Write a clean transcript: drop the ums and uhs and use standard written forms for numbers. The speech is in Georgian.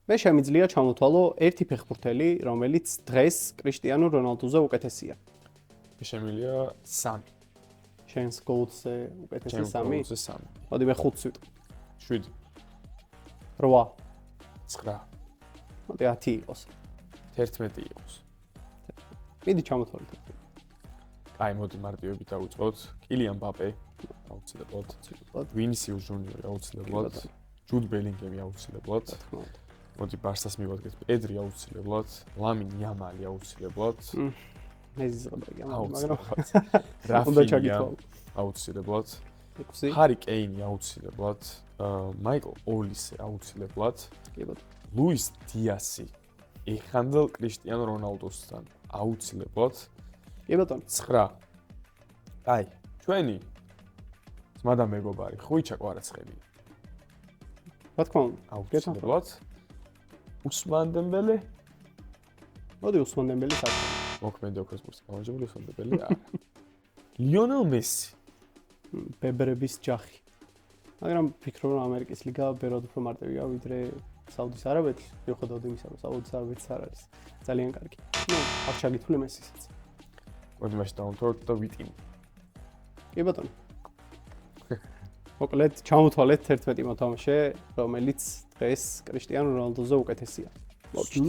მე შემიძლია ჩამოთვალო ერთი ფეხბურთელი, რომელიც დღეს კრისტიანო რონალდუზე უკეთესია. მე შემიძლია 3. შენს გოლზე უკეთესი 3? გოლზე 3. მოდი მე 5 ვიტყვი. 7. 8. 9. მოდი 10 იყოს. 11 იყოს. მიდი ჩამოთვალოთ. აი, მოდი მარტივები დავიწყოთ. კილიან მბაპე, აუცილებლად. ვინისიუს ჟუნიორი აუცილებლად. ჯუდ ბელინგემი აუცილებლად. მოდი ბარსას მივადგეთ. პედრი აუცილებლად. ლამინ იამალი აუცილებლად. მე ზღბია, მაგრამ უნდა ჩაგითვალო. აუცილებლად. 6. ჰარი კეინი აუცილებლად. მაიკლ ოლისე აუცილებლად. ლუის დიასი ეხანდელ კრისტიანო რონალდუსთან აუცილებლად. კი ბატონო. 9. აი, ჩვენი ძმა და მეგობარი ხუიჩა კვარაცხელი. რა თქმა უნდა, აუცილებლად. უსმან დემბელე. მოდი უსმან დემბელი საერთოდ. მოქმედი ოქროს გამარჯვებული უსმან დემბელი არა. ლიონელ მესი. ბებრების ჯახი. მაგრამ ფიქრობ რომ ამერიკის ლიგა ბევრად უფრო მარტივია ვიდრე საუდის არაბეთი. მიუხედავად იმისა, რომ საუდის არაბეთიც არ არის ძალიან კარგი. ნუ, არ ჩაგითვლი მესისაც. მოდი მაშინ დავთვალოთ და ვიტიმ. კი ბატონო. მოკლედ ჩამოთვალეთ 11 მოთამაშე, რომელიც დღეს კრისტიანო რონალდუზე უკეთესია. მოვჭით.